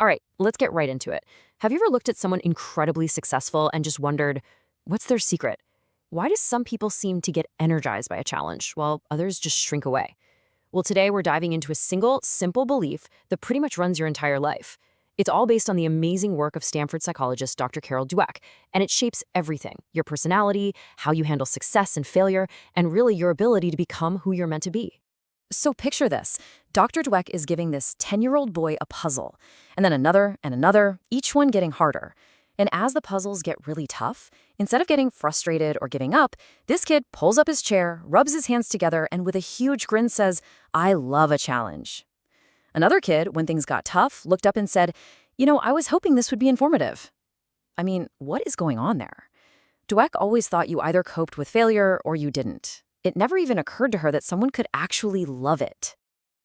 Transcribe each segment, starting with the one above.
All right, let's get right into it. Have you ever looked at someone incredibly successful and just wondered, what's their secret? Why do some people seem to get energized by a challenge while others just shrink away? Well, today we're diving into a single, simple belief that pretty much runs your entire life. It's all based on the amazing work of Stanford psychologist Dr. Dweck, and it shapes everything: your personality, how you handle success and failure, and really your ability to become who you're meant to be. So picture this. Dr. Dweck is giving this 10-year-old boy a puzzle, and then another and another, each one getting harder. And as the puzzles get really tough, instead of getting frustrated or giving up, this kid pulls up his chair, rubs his hands together, and with a huge grin says, "I love a challenge." Another kid, when things got tough, looked up and said, I was hoping this would be informative." I mean, what is going on there? Dweck always thought you either coped with failure or you didn't. It never even occurred to her that someone could actually love it.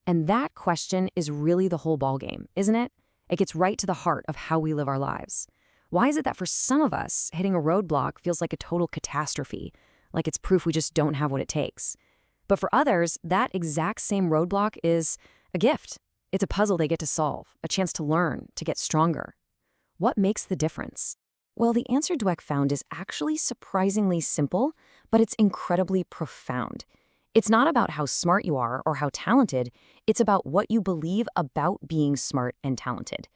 And that question is really the whole ballgame, isn't it? It gets right to the heart of how we live our lives. Why is it that for some of us, hitting a roadblock feels like a total catastrophe, like it's proof we just don't have what it takes? But for others, that exact same roadblock is a gift. It's a puzzle they get to solve, a chance to learn, to get stronger. What makes the difference? Well, the answer Dweck found is actually surprisingly simple, but it's incredibly profound. It's not about how smart you are or how talented, it's about what you believe about being smart and talented.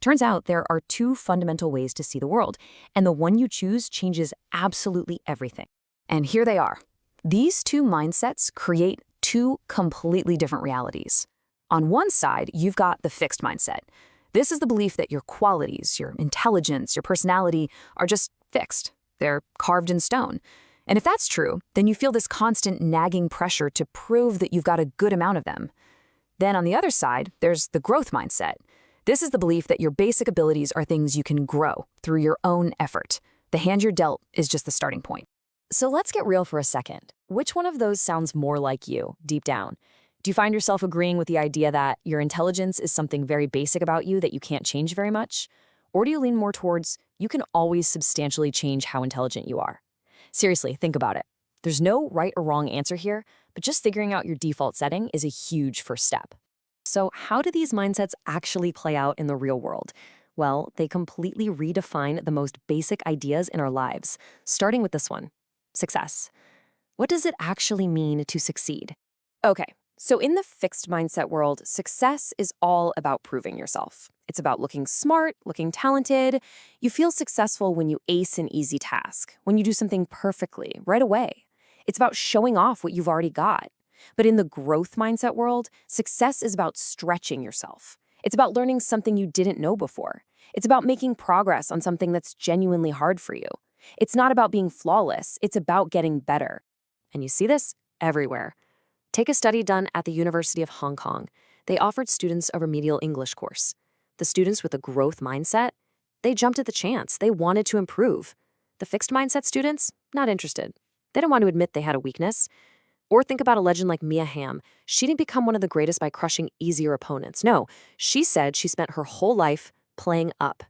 Turns out there are two fundamental ways to see the world, and the one you choose changes absolutely everything. And here they are. These two mindsets create two completely different realities. On one side, you've got the fixed mindset. This is the belief that your qualities, your intelligence, your personality are just fixed. They're carved in stone. And if that's true, then you feel this constant nagging pressure to prove that you've got a good amount of them. Then on the other side, there's the growth mindset. This is the belief that your basic abilities are things you can grow through your own effort. The hand you're dealt is just the starting point. So let's get real for a second. Which one of those sounds more like you, deep down? Do you find yourself agreeing with the idea that your intelligence is something very basic about you that you can't change very much? Or do you lean more towards you can always substantially change how intelligent you are? Seriously, think about it. There's no right or wrong answer here, but just figuring out your default setting is a huge first step. So how do these mindsets actually play out in the real world? Well, they completely redefine the most basic ideas in our lives, starting with this one: success. What does it actually mean to succeed? Okay. So in the fixed mindset world, success is all about proving yourself. It's about looking smart, looking talented. You feel successful when you ace an easy task, when you do something perfectly, right away. It's about showing off what you've already got. But in the growth mindset world, success is about stretching yourself. It's about learning something you didn't know before. It's about making progress on something that's genuinely hard for you. It's not about being flawless. It's about getting better. And you see this everywhere. Take a study done at the University of Hong Kong. They offered students a remedial English course. The students with a growth mindset, they jumped at the chance. They wanted to improve. The fixed mindset students, not interested. They didn't want to admit they had a weakness. Or think about a legend like Hamm. She didn't become one of the greatest by crushing easier opponents. No, she said she spent her whole life playing up,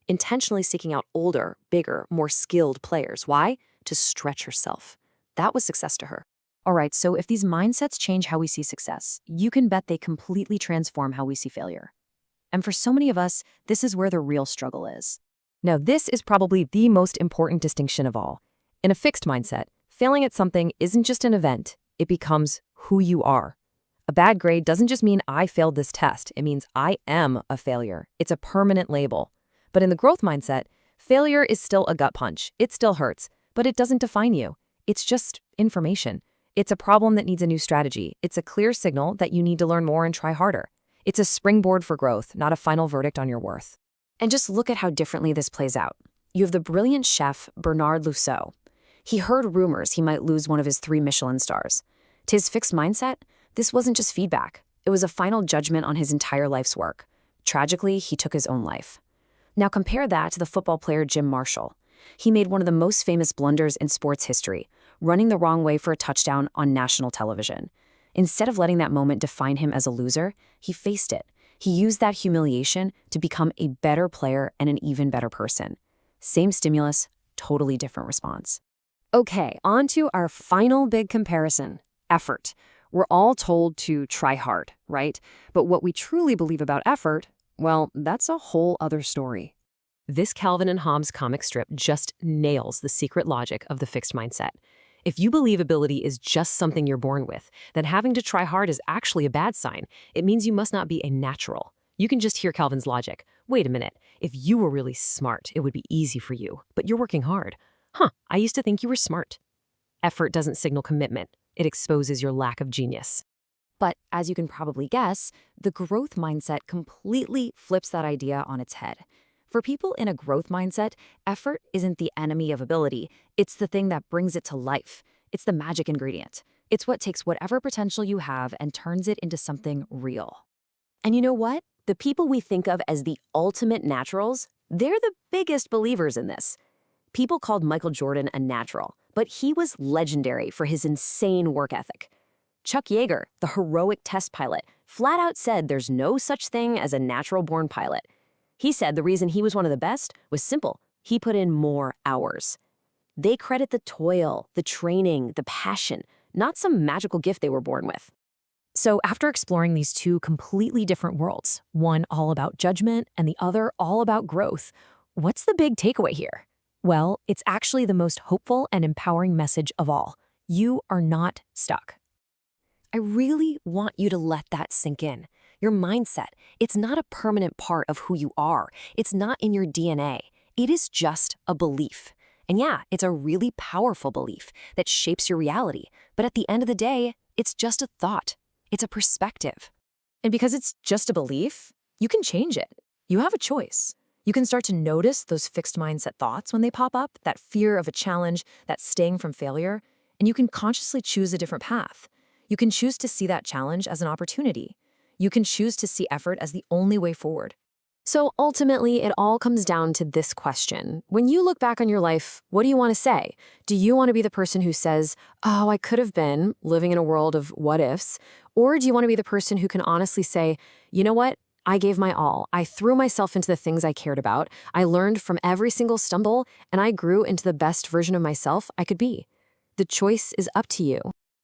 intentionally seeking out older, bigger, more skilled players. Why? To stretch herself. That was success to her. All right, so if these mindsets change how we see success, you can bet they completely transform how we see failure. And for so many of us, this is where the real struggle is. Now, this is probably the most important distinction of all. In a fixed mindset, failing at something isn't just an event, it becomes who you are. A bad grade doesn't just mean I failed this test, it means I am a failure. It's a permanent label. But in the growth mindset, failure is still a gut punch. It still hurts, but it doesn't define you. It's just information. It's a problem that needs a new strategy. It's a clear signal that you need to learn more and try harder. It's a springboard for growth, not a final verdict on your worth. And just look at how differently this plays out. You have the brilliant chef Bernard Luceau. He heard rumors he might lose one of his 3 Michelin stars. To his fixed mindset, this wasn't just feedback. It was a final judgment on his entire life's work. Tragically, he took his own life. Now compare that to the football player Jim Marshall. He made one of the most famous blunders in sports history, running the wrong way for a touchdown on national television. Instead of letting that moment define him as a loser, he faced it. He used that humiliation to become a better player and an even better person. Same stimulus, totally different response. Okay, on to our final big comparison: effort. We're all told to try hard, right? But what we truly believe about effort Well, that's a whole other story. This Calvin and Hobbes comic strip just nails the secret logic of the fixed mindset. If you believe ability is just something you're born with, then having to try hard is actually a bad sign. It means you must not be a natural. You can just hear Calvin's logic. Wait a minute. If you were really smart, it would be easy for you, but you're working hard. Huh, I used to think you were smart. Effort doesn't signal commitment. It exposes your lack of genius. But as you can probably guess, the growth mindset completely flips that idea on its head. For people in a growth mindset, effort isn't the enemy of ability. It's the thing that brings it to life. It's the magic ingredient. It's what takes whatever potential you have and turns it into something real. And you know what? The people we think of as the ultimate naturals, they're the biggest believers in this. People called Michael Jordan a natural, but he was legendary for his insane work ethic. Chuck Yeager, the heroic test pilot, flat out said there's no such thing as a natural-born pilot. He said the reason he was one of the best was simple. He put in more hours. They credit the toil, the training, the passion, not some magical gift they were born with. So after exploring these two completely different worlds, one all about judgment and the other all about growth, what's the big takeaway here? Well, it's actually the most hopeful and empowering message of all. You are not stuck. I really want you to let that sink in. Your mindset, it's not a permanent part of who you are. It's not in your DNA. It is just a belief. And yeah, it's a really powerful belief that shapes your reality. But at the end of the day, it's just a thought. It's a perspective. And because it's just a belief, you can change it. You have a choice. You can start to notice those fixed mindset thoughts when they pop up, that fear of a challenge, that sting from failure, and you can consciously choose a different path. You can choose to see that challenge as an opportunity. You can choose to see effort as the only way forward. So ultimately, it all comes down to this question. When you look back on your life, what do you want to say? Do you want to be the person who says, oh, I could have been living in a world of what ifs? Or do you want to be the person who can honestly say, you know what? I gave my all. I threw myself into the things I cared about. I learned from every single stumble, and I grew into the best version of myself I could be. The choice is up to you.